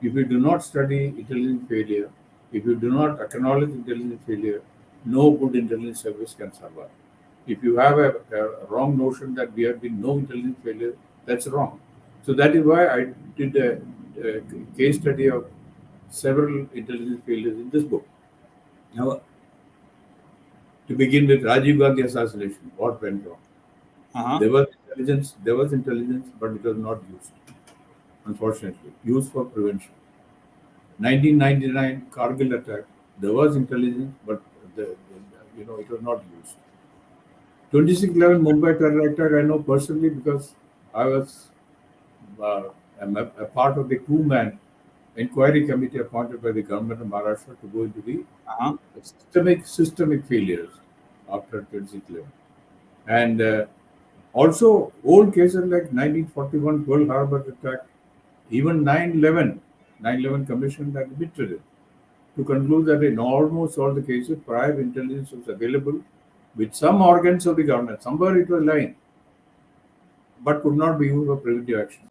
If you do not study intelligence failure, if you do not acknowledge intelligence failure, no good intelligence service can survive. If you have a wrong notion that we have been no intelligence failure, that's wrong. So that is why I did a case study of several intelligence failures in this book. Now, to begin with, Rajiv Gandhi assassination, what went wrong? Uh-huh. There was intelligence, but it was not used, unfortunately, used for prevention. 1999 Kargil attack, there was intelligence, but it was not used. 26/11 Mumbai terror attack, I know personally because I was uh, a part of the two-man inquiry committee appointed by the government of Maharashtra to go into the Uh-huh. systemic failures after 26/11. And also old cases like 1941 Pearl Harbor attack, even 9/11 Commission admitted it to conclude that in almost all the cases, prior intelligence was available with some organs of the government. Somewhere it was lying, but could not be used for preventive action.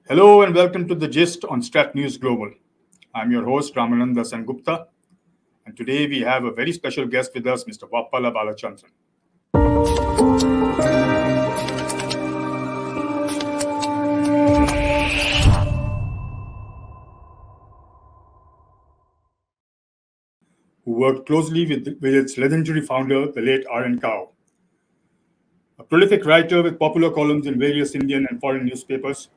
Hello and welcome to the Gist on StratNewsGlobal. I'm your host Ramananda Sengupta, and today we have a very special guest with us, Mr. Vappala Balachandran. Who worked closely with its legendary founder, the late RN Kao. A prolific writer with popular columns in various Indian and foreign newspapers,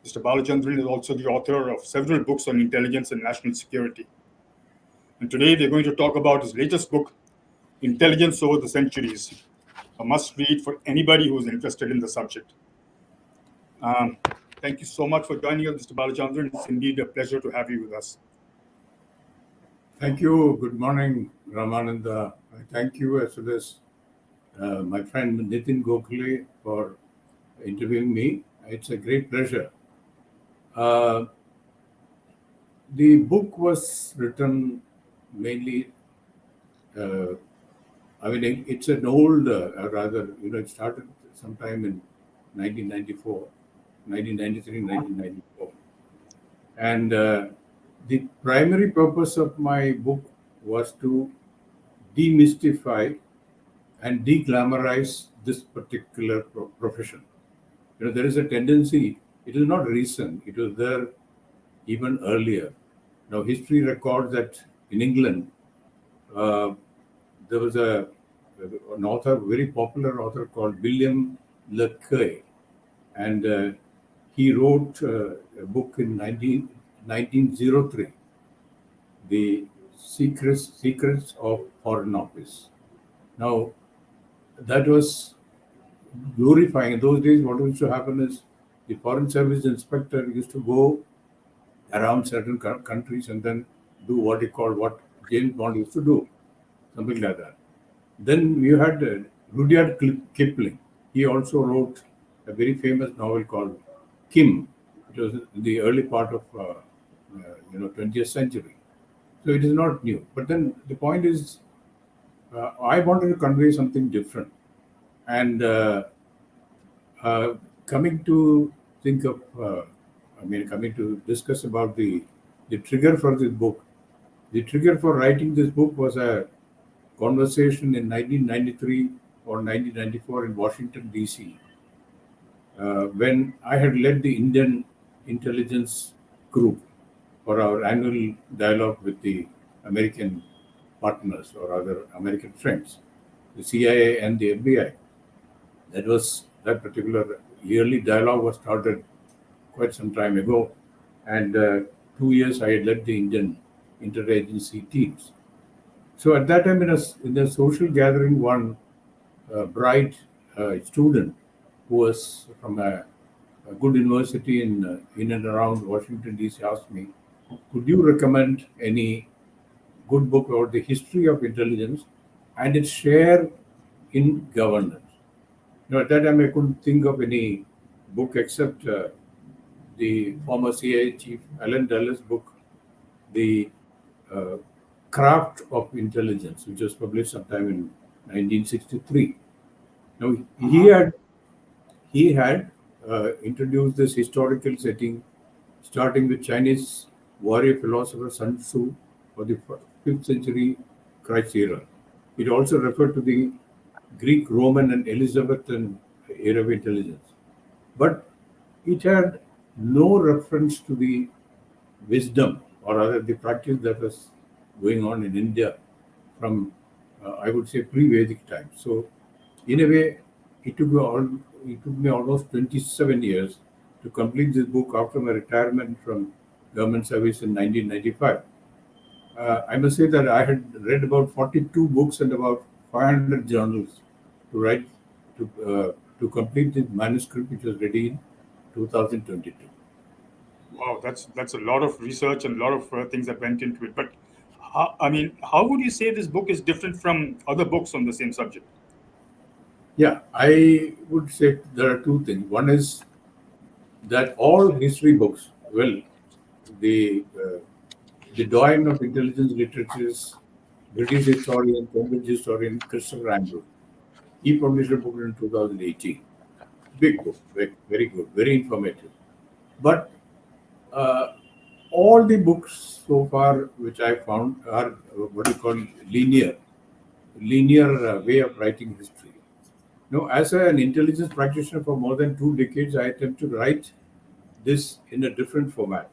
Mr. Balachandran is also the author of several books on intelligence and national security. And today we're going to talk about his latest book, Intelligence Over the Centuries, a must-read for anybody who is interested in the subject. Thank you so much for joining us, Mr. Balachandran. It's indeed a pleasure to have you with us. Thank you. Good morning, Ramananda. I thank you as well as my friend Nitin Gokhale for interviewing me. It's a great pleasure. The book was written mainly, it's an old, it started sometime in 1994, 1993, 1994. And the primary purpose of my book was to demystify and deglamorize this particular profession. There is a tendency, it is not recent, it was there even earlier. Now, history records that in England, there was an author, very popular author called William Le Quay, and he wrote a book in 1903, The Secrets of Foreign Office. Now, that was glorifying. In those days, what used to happen is the Foreign Service inspector used to go around certain countries and then do what James Bond used to do, something like that. Then you had Rudyard Kipling. He also wrote a very famous novel called Kim. It was in the early part of 20th century. So it is not new. But then the point is, I wanted to convey something different. And coming to discuss about the trigger for this book. The trigger for writing this book was a conversation in 1993 or 1994 in Washington, D.C., when I had led the Indian intelligence group for our annual dialogue with the American partners or other American friends, the CIA and the FBI. That particular yearly dialogue was started quite some time ago, and 2 years I had led the Indian interagency teams. So at that time, in a social gathering, one bright student who was from a good university in and around Washington D.C. asked me, "Could you recommend any good book about the history of intelligence and its share in governance?" At that time, I couldn't think of any book except the former CIA chief Alan Dulles' book, The uh, Craft of Intelligence, which was published sometime in 1963. Now he had introduced this historical setting, starting with Chinese warrior philosopher Sun Tzu for the 5th century Christ era. It also referred to the Greek, Roman, and Elizabethan era of intelligence. But it had no reference to the wisdom or rather the practice that was going on in India from, I would say, pre-Vedic times. So, in a way, it took me almost 27 years to complete this book after my retirement from government service in 1995. I must say that I had read about 42 books and about 500 journals to write to complete the manuscript, which was ready in 2022. Wow, that's a lot of research and a lot of things that went into it. But how would you say this book is different from other books on the same subject? Yeah, I would say there are two things. One is that all history books, well, the uh, the doyen of intelligence literature is British historian, Cambridge historian Christopher Andrew. He published a book in 2018. Big book, very, very good, very informative. But uh, all the books so far which I found are what you call linear way of writing history. Now, as an intelligence practitioner for more than 2 decades, I attempt to write this in a different format,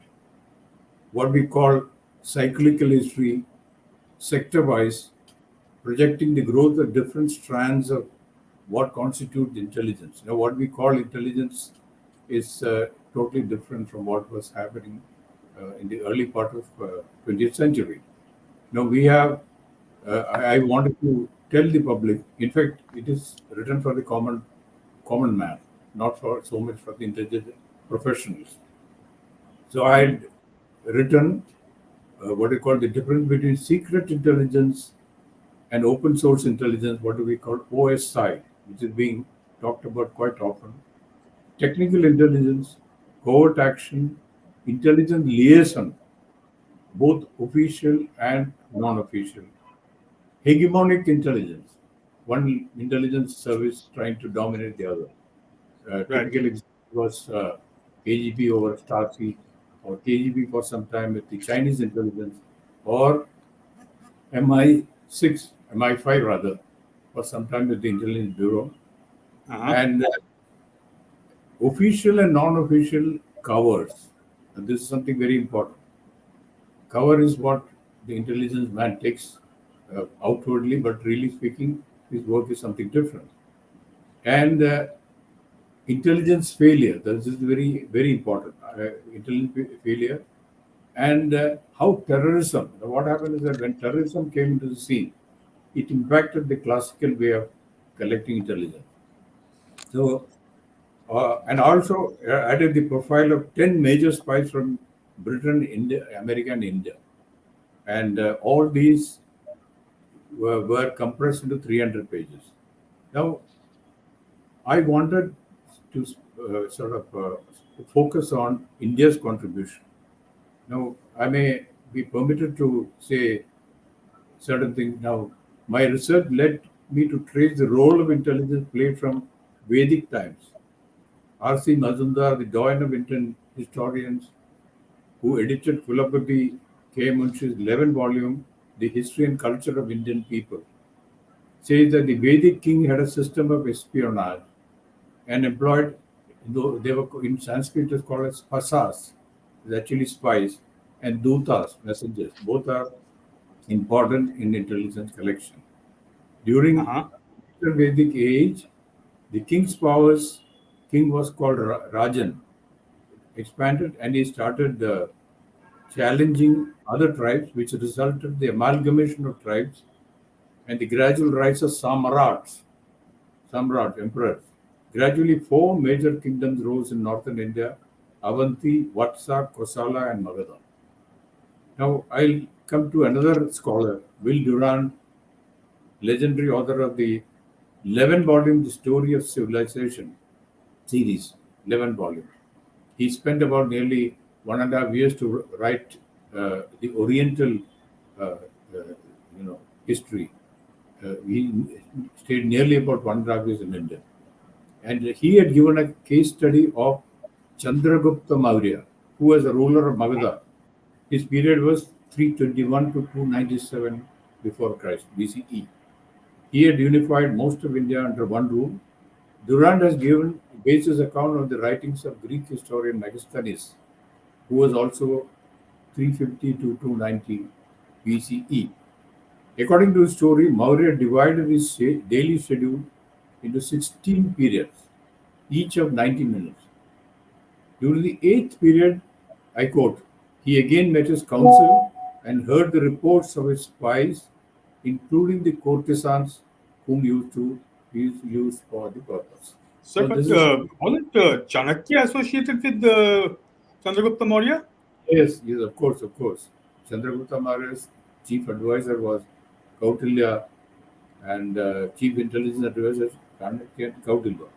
what we call cyclical history, sector wise, projecting the growth of different strands of what constitutes intelligence. Now, what we call intelligence is totally different from what was happening in the early part of 20th century. Now, we have, I wanted to tell the public, in fact, it is written for the common man, not for so much for the intelligent professionals. So I had written what we call the difference between secret intelligence and open source intelligence, what do we call OSI, which is being talked about quite often. Technical intelligence, covert action, intelligence liaison, both official and non-official. Hegemonic intelligence, one intelligence service trying to dominate the other. Right. Typical example was KGB over Stasi, or KGB for some time with the Chinese intelligence, or MI6, MI5 rather, for some time with the Intelligence Bureau. Uh-huh. And official and non-official covers. And this is something very important. Cover is what the intelligence man takes outwardly, but really speaking, his work is something different. And intelligence failure, this is very, very important. Failure. And how terrorism, what happened is that when terrorism came into the scene, it impacted the classical way of collecting intelligence. So, and also added the profile of 10 major spies from Britain, India, America, and India. And all these were compressed into 300 pages. Now, I wanted to sort of focus on India's contribution. Now, I may be permitted to say certain things. Now, my research led me to trace the role of intelligence played from Vedic times. R.C. Mazumdar, the doyen of Indian historians, who edited Kulapati K. Munshi's 11 volume, The History and Culture of Indian People, says that the Vedic king had a system of espionage and employed, though they were in Sanskrit, it is called as pasas, is actually spies, and dutas, messengers. Both are important in intelligence collection. During Uh-huh. the Vedic age, the king's powers, king was called Rajan, expanded, and he started challenging other tribes, which resulted the amalgamation of tribes and the gradual rise of Samrat, emperors. Gradually, four major kingdoms rose in northern India: Avanti, Vatsa, Kosala, and Magadha. Now, I'll come to another scholar, Will Durant, legendary author of the 11 volume The Story of Civilization series, 11 volumes. He spent about nearly 1.5 years to write the Oriental, uh, uh, history. He stayed nearly about 1.5 years in India. And he had given a case study of Chandragupta Maurya, who was a ruler of Magadha. His period was 321 to 297 before Christ, BCE. He had unified most of India under one rule. Durand has given basis account of the writings of Greek historian Megasthenes, who was also 350 to 290 BCE. According to his story, Maurya divided his daily schedule into 16 periods, each of 90 minutes. During the 8th period, I quote, he again met his council and heard the reports of his spies, including the courtesans whom he used for the purpose. Sir, Now, but this is wasn't Chanakya associated with Chandragupta Maurya? yes, yes, of course, of course. Chandragupta Maurya's chief advisor was Kautilya, and chief intelligence advisor Chanakya and Kautilya.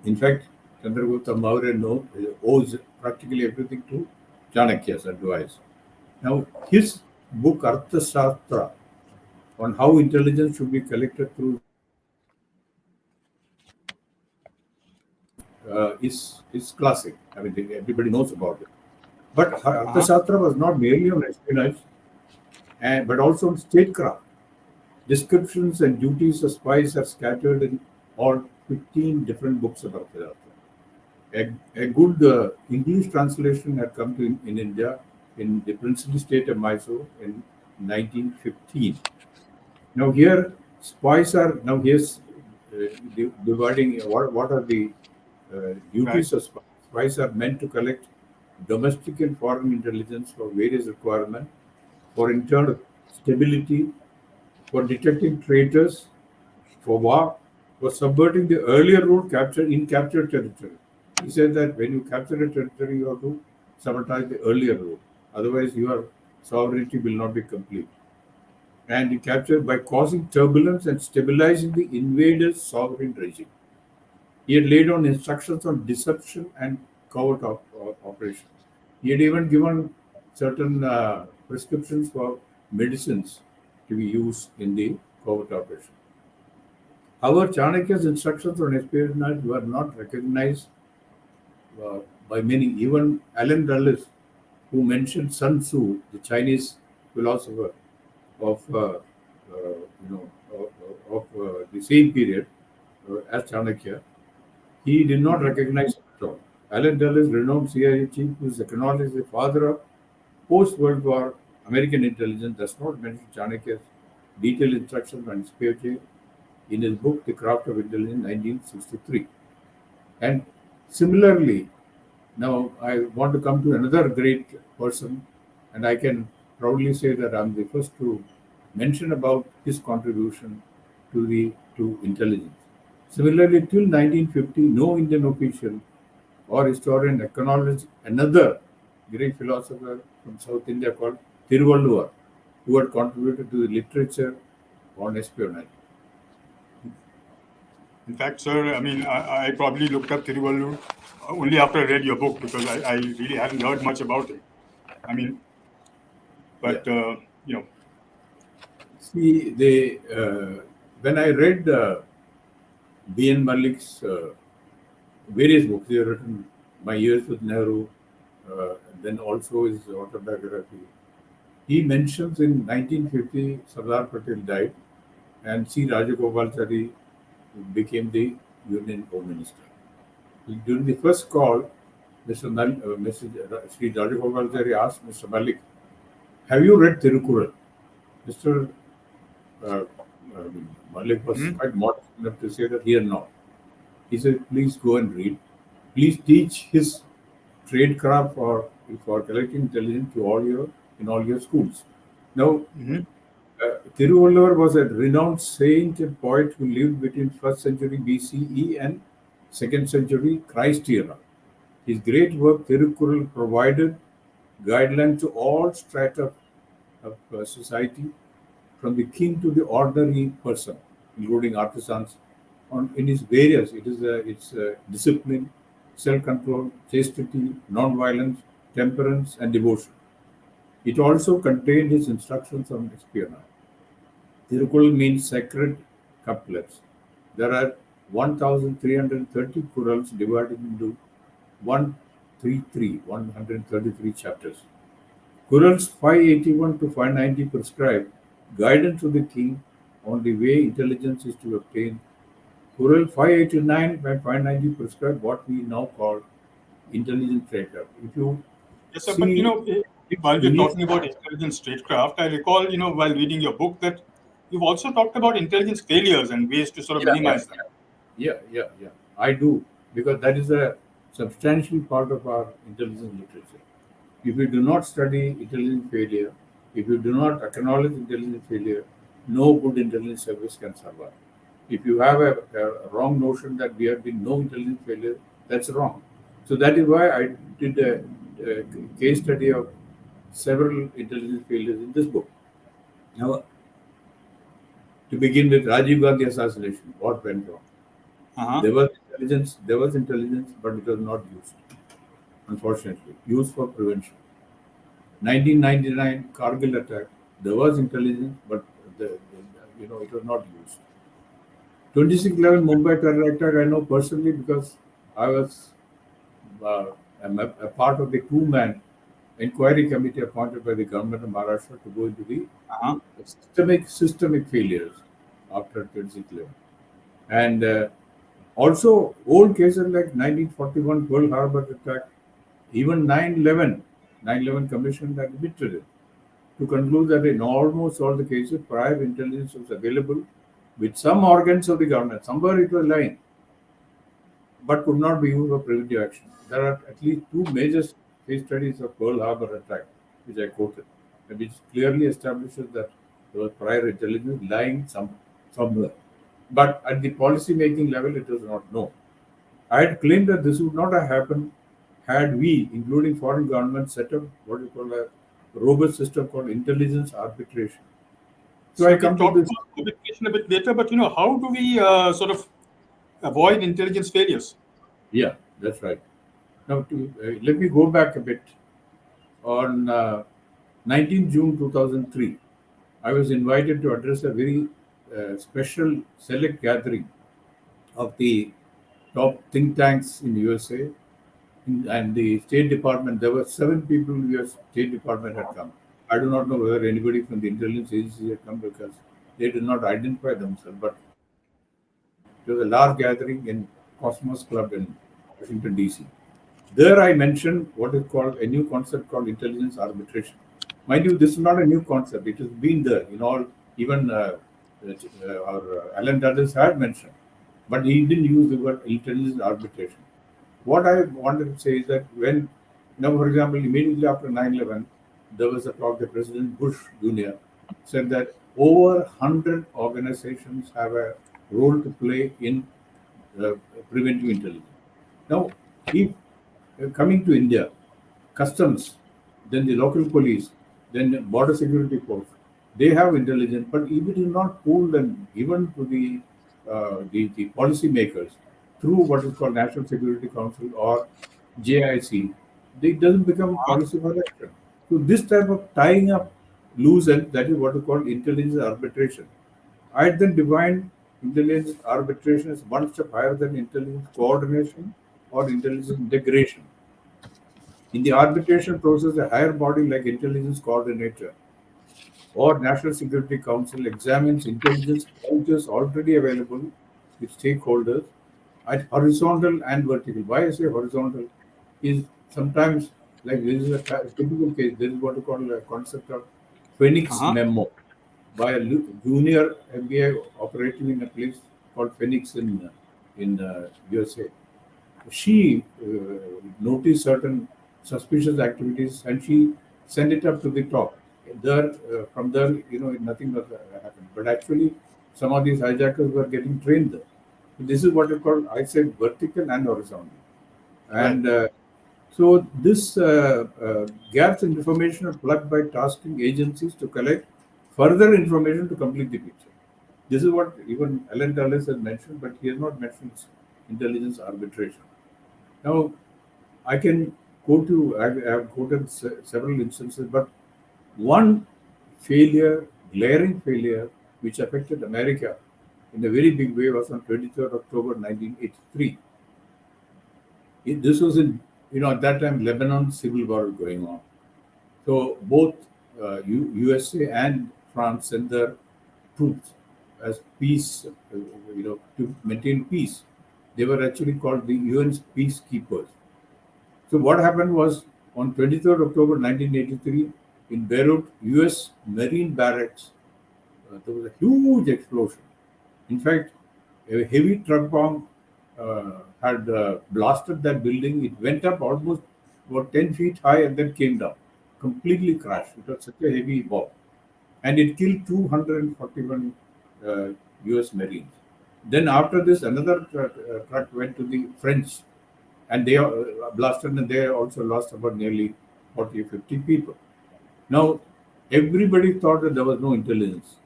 In fact, Chandragupta Maurya owes practically everything to Chanakya's advice. Now, his book Arthashastra on how intelligence should be collected through is classic. I mean, everybody knows about it. But Arthashastra was not merely on espionage, but also on statecraft. Descriptions and duties of spies are scattered in all 15 different books of Arthashastra. A good English translation had come to in India in the princely state of Mysore in 1915. Now here, spies are now here's dividing what are the duties of spies. Spies are meant to collect domestic and foreign intelligence for various requirements, for internal stability, for detecting traitors, for war, for subverting the earlier rule captured in captured territory. He said that when you capture a territory, you have to sabotage the earlier rule. Otherwise, your sovereignty will not be complete. And he captured by causing turbulence and stabilizing the invader's sovereign regime. He had laid down instructions on deception and covert operation. He had even given certain prescriptions for medicines to be used in the covert operation. However, Chanakya's instructions on espionage were not recognized by many. Even Alan Dulles, who mentioned Sun Tzu, the Chinese philosopher of the same period as Chanakya, he did not recognize it at all. Alan Dulles, renowned CIA chief, who is acknowledged as the father of post-World War American intelligence, does not mention Chanakya's detailed instructions on espionage in his book The Craft of Intelligence, 1963. And similarly, now I want to come to another great person, and I can proudly say that I'm the first to mention about his contribution to intelligence. Similarly, till 1950, no Indian official or historian acknowledged another great philosopher from South India called Tiruvalluvar, who had contributed to the literature on espionage. In fact, sir, I mean, I probably looked up Tiruvalluvar only after I read your book because I really hadn't heard much about him. I mean, but, See, when I read B.N. Malik's various books, he had written My Years with Nehru, then also his autobiography. He mentions in 1950 Sardar Patel died, and C. Rajagopalachari became the Union Home Minister. During the first call, Sri Rajagopalachari asked Mr. Malik, "Have you read Tirukural?" Mr. Malik was quite modest enough to say that he had not. He said, "Please go and read. Please teach his tradecraft for collecting intelligence to in all your schools." Now, Tiruvalluvar was a renowned saint and poet who lived between 1st century BCE and 2nd century Christ era. His great work, Tirukural, provided guidelines to all strata of society, from the king to the ordinary person, including artisans. In its various, it's discipline, self-control, chastity, non-violence, temperance, and devotion. It also contained his instructions on espionage. Tirukural means sacred couplets. There are 1,330 Qurans divided into 133 chapters. Qurans 581 to 590 prescribe guidance to the king on the way intelligence is to obtain. Quran 589 and 590 prescribe what we now call intelligence tradecraft. If you Yes, sir. But see while we're beneath, talking about intelligence statecraft, I recall, while reading your book that you've also talked about intelligence failures and ways to sort of yeah, yeah, minimize them. yeah, I do, because that is a substantial part of our intelligence literature. If you do not study intelligence failure, if you do not acknowledge intelligence failure, no good intelligence service can survive. If you have a wrong notion that there have been no intelligence failure, that's wrong. So that is why I did a case study of several intelligence failures in this book. Now, to begin with, Rajiv Gandhi assassination, what went wrong? Uh-huh. There was intelligence, but it was not used, unfortunately, used for prevention. 1999 Kargil attack, there was intelligence, but it was not used. 26/11 Mumbai terror attack, I know personally because I was uh, a part of the two-man inquiry committee appointed by the government of Maharashtra to go into the Uh-huh. systemic failures after 26/11. And also old cases like 1941 Pearl Harbor attack, even 9/11 Commission that admitted it, to conclude that in almost all the cases, prior intelligence was available with some organs of the government. Somewhere it was lying, but could not be used for preventive action. There are at least two major case studies of Pearl Harbor attack, which I quoted, and which clearly establishes that there was prior intelligence lying somewhere. But at the policy making level, it was not known. I had claimed that this would not have happened had we, including foreign governments, set up what we call a robust system called intelligence arbitration. So I So we'll come to talk this. about publication a bit later, but how do we sort of avoid intelligence failures? Yeah, that's right. Now, let me go back a bit. On 19 June 2003, I was invited to address a very special select gathering of the top think tanks in USA and the State Department. There were 7 people in the US State Department had come. I do not know whether anybody from the intelligence agency had come because they did not identify themselves, but it was a large gathering in Cosmos Club in Washington, D.C. There I mentioned what is called a new concept called intelligence arbitration. Mind you, this is not a new concept. It has been there. Even Alan Dulles had mentioned, but he didn't use the word intelligence arbitration. What I wanted to say is that for example, immediately after 9/11, there was a talk that President Bush Jr. said that over 100 organizations have a role to play in uh, preventive intelligence. Now, if coming to India, customs, then the local police, then the border security force, they have intelligence, but if it is not pooled and given to the policy makers through what is called National Security Council or JIC, it doesn't become policy for action. So this type of tying up loose ends, that is what is called intelligence arbitration. I then define intelligence arbitration as one step higher than intelligence coordination or intelligence integration. In the arbitration process, a higher body like intelligence coordinator or National Security Council examines intelligence pointers already available with stakeholders at horizontal and vertical. Why I say horizontal is sometimes, like this is a typical case. This is what we call a concept of Phoenix Uh-huh. memo by a junior MBA operating in a place called Phoenix in USA. She noticed certain suspicious activities and she sent it up to the top. There, from there, nothing was happened. But actually, some of these hijackers were getting trained there. This is what I call, I say, vertical and horizontal. Right. And so this gaps in information are plugged by tasking agencies to collect further information to complete the picture. This is what even Alan Dulles has mentioned, but he has not mentioned intelligence arbitration. Now, I can quote you, I have quoted several instances, but one glaring failure, which affected America in a very big way was on 23rd October 1983. This was in, at that time, Lebanon civil war was going on. So both USA and France sent their troops as peace, to maintain peace. They were actually called the UN's peacekeepers. So what happened was on 23rd October 1983 in Beirut, US Marine barracks, there was a huge explosion. In fact, a heavy truck bomb had blasted that building. It went up almost about 10 feet high and then came down, completely crashed. It was such a heavy bomb. And it killed 241 US Marines. Then after this, another truck went to the French, and they blasted, and they also lost about nearly 40 or 50 people. Now, everybody thought that there was no intelligence.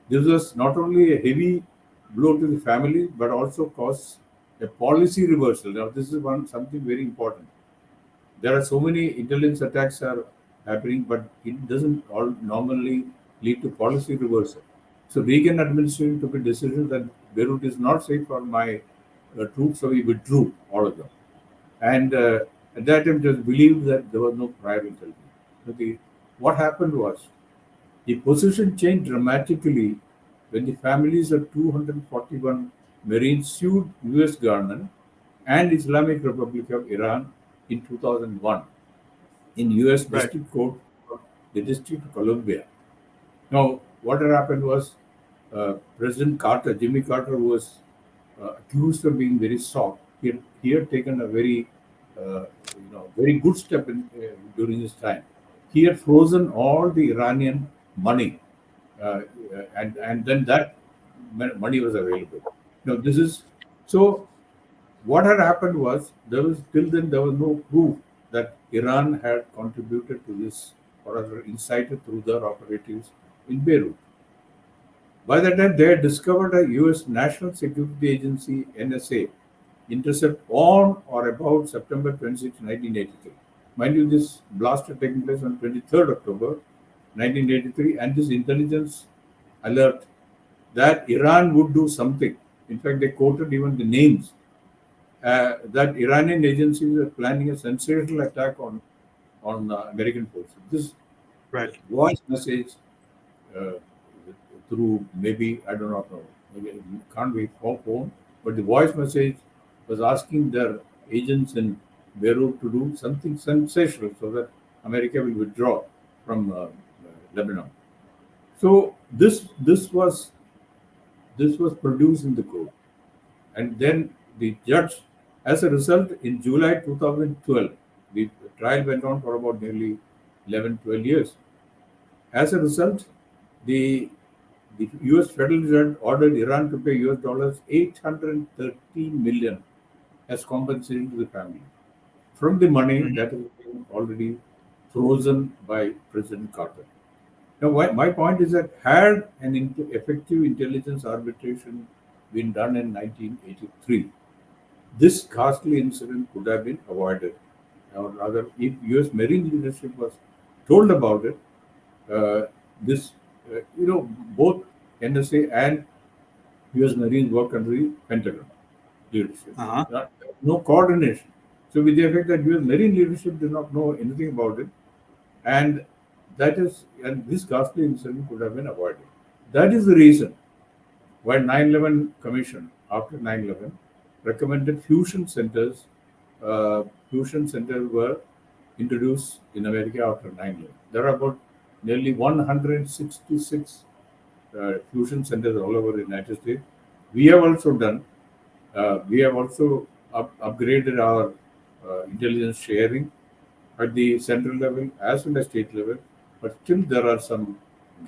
This was not only a heavy blow to the family, but also caused a policy reversal. Now, this is something very important. There are so many intelligence attacks are happening, but it doesn't all normally lead to policy reversal. So Reagan administration took a decision that Beirut is not safe for my troops, so we withdrew all of them. And at that time, just believed that there was no prior intelligence. So what happened was the position changed dramatically when the families of 241 Marines sued US government and Islamic Republic of Iran in 2001 in US District Court, the District of Columbia. Now, what had happened was President Carter, Jimmy Carter, who was accused of being very soft. He had taken a very, very good step during his time. He had frozen all the Iranian money, and then that money was available. Now, this is so. What had happened was till then there was no proof that Iran had contributed to this or rather incited through their operatives in Beirut. By that time, they had discovered a US National Security Agency (NSA) intercept on or about September 26, 1983. Mind you, this blast had taken place on 23rd October 1983, and this intelligence alert that Iran would do something. In fact, they quoted even the names. That Iranian agencies were planning a sensational attack on American forces. This voice message through maybe, I do not know, maybe it can't be phone, but the voice message was asking their agents in Beirut to do something sensational so that America will withdraw from Lebanon. So this was produced in the court, and then the judge, as a result, in July 2012, the trial went on for about nearly 11, 12 years. As a result, the US federal judge ordered Iran to pay US dollars 813 million as compensation to the family from the money that has been already frozen by President Carter. Now, my point is that had an effective intelligence arbitration been done in 1983, this ghastly incident could have been avoided. Or rather, if US Marine leadership was told about it, both NSA and US Marines work under the Pentagon leadership. No coordination. So, with the effect that US Marine leadership did not know anything about it, and this ghastly incident could have been avoided. That is the reason why 9/11 Commission, after 9/11, recommended fusion centers. Fusion centers were introduced in America after 9/11. There are about nearly 166 fusion centers all over the United States. We have also upgraded our intelligence sharing at the central level as well as state level, but still there are some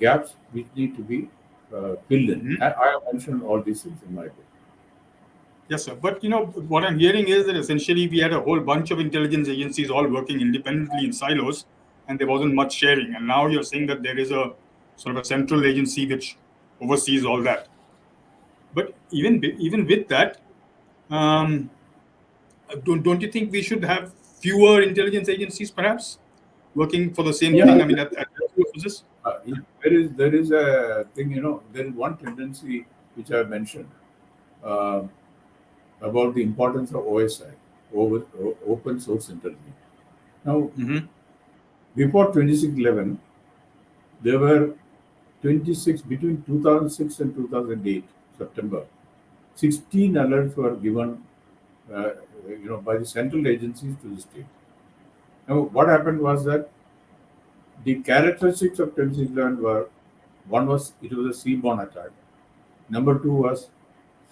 gaps which need to be filled in. I have mentioned all these things in my book. Yes, sir. But what I'm hearing is that essentially we had a whole bunch of intelligence agencies all working independently in silos, and there wasn't much sharing. And now you're saying that there is a sort of a central agency which oversees all that. But even with that, don't you think we should have fewer intelligence agencies, perhaps, working for the same thing? I mean, at two offices. There is a thing, there is one tendency which I mentioned, uh, about the importance of OSI, open source intelligence. Now, before 2611, there were 26 between 2006 and 2008 September. 16 alerts were given, uh, by the central agencies to the state. Now, what happened was that the characteristics of 2611 were: one was it was a seaborne attack. Number two was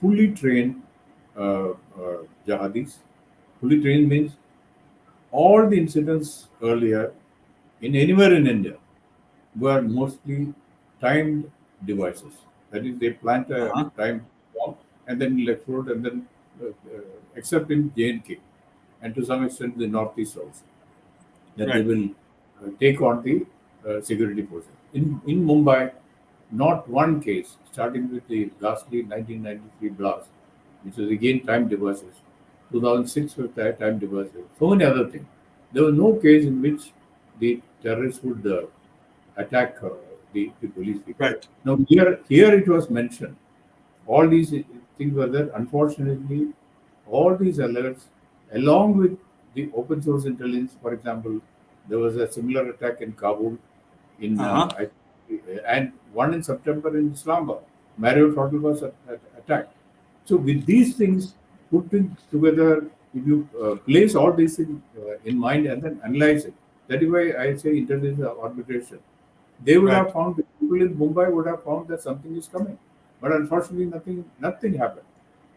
fully trained jihadis. Fully trained means all the incidents earlier in anywhere in India were mostly timed devices. That is, they plant a timed bomb and then explode, and then, except in J&K and to some extent the Northeast also, that they will take on the security forces. In Mumbai, not one case, starting with the ghastly 1993 blast, which was again timed devices, 2006 with timed devices, so many other things. There was no case in which the terrorists would attack the police people. Right. Now, here it was mentioned. All these things were there. Unfortunately, all these alerts, along with the open source intelligence, for example, there was a similar attack in Kabul, and one in September in Islamabad. Marriott Hotel was attacked. So, with these things put together, if you place all these things in mind and then analyze it, that is why I say intelligence arbitration. They would have found, the people in Mumbai would have found that something is coming, but unfortunately, nothing happened.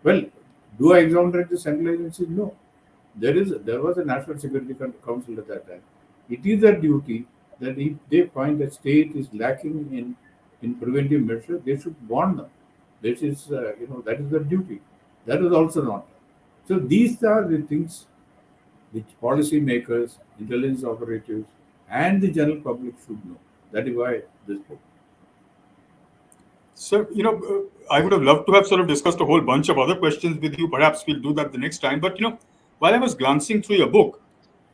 Well, do I exonerate the central agencies? No. There was a National Security Council at that time. It is their duty that if they find that state is lacking in preventive measures, they should warn them. This is that is their duty. That is also not done. So these are the things which policymakers, intelligence operatives, and the general public should know. That is why this book. Sir, I would have loved to have sort of discussed a whole bunch of other questions with you. Perhaps we'll do that the next time. But, while I was glancing through your book,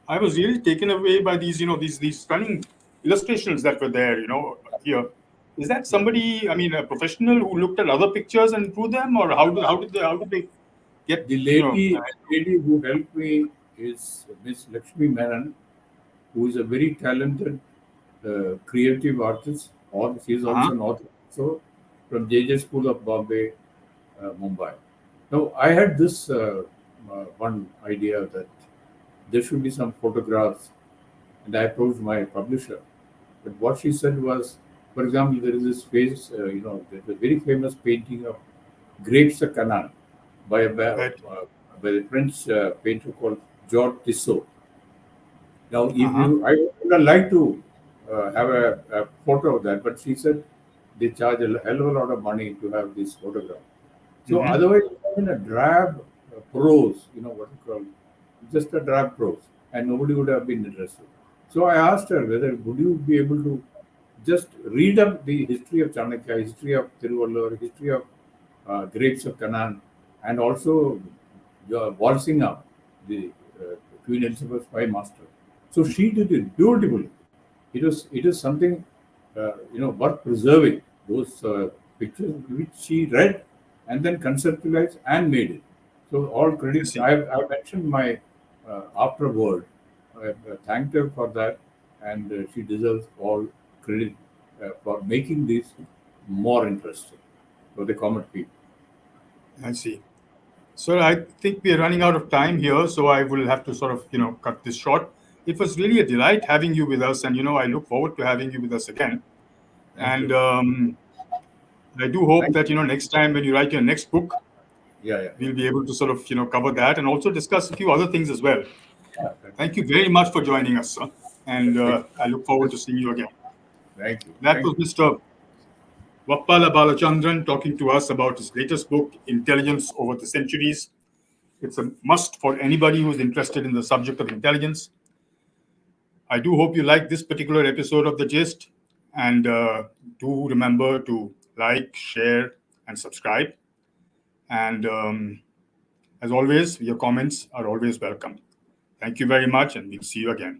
I was really taken away by these, these stunning illustrations that were there, here. Is that somebody, a professional who looked at other pictures and drew them, or how did they get? The lady who helped me is Miss Lakshmi Menon, who is a very talented creative artist. She is also an author. So, from JJ School of Bombay, Mumbai. Now, I had this one idea that there should be some photographs, and I approached my publisher. But what she said was, for example, there is this face, there's a very famous painting of Grapes of Canaan by the French painter called Georges Tissot. Now, I would have liked to have a photo of that, but she said they charge a hell of a lot of money to have this photograph. So otherwise, in a drab prose, what you call, just a drab prose, and nobody would have been interested. So I asked her whether would you be able to just read up the history of Chanakya, history of Tiruvalluvar, history of Grapes of Canaan, and also waltzing up the Queen Elizabeth's Spy Master. So she did it beautifully. It is something worth preserving. Those pictures which she read and then conceptualized and made it. So all credits. I've mentioned my afterword. I thanked her for that, and she deserves all credit for making this more interesting for the common people. I see. Sir, I think we are running out of time here, so I will have to sort of, cut this short. It was really a delight having you with us, and, I look forward to having you with us again. Thank you. I do hope that, next time when you write your next book, we'll be able to sort of, cover that and also discuss a few other things as well. Thank you very much for joining us, sir. And I look forward to seeing you again. Thank you. That was Mr. Vappala Balachandran talking to us about his latest book, Intelligence Over the Centuries. It's a must for anybody who's interested in the subject of intelligence. I do hope you like this particular episode of The Gist, and do remember to like, share, and subscribe. And as always, your comments are always welcome. Thank you very much, and we'll see you again.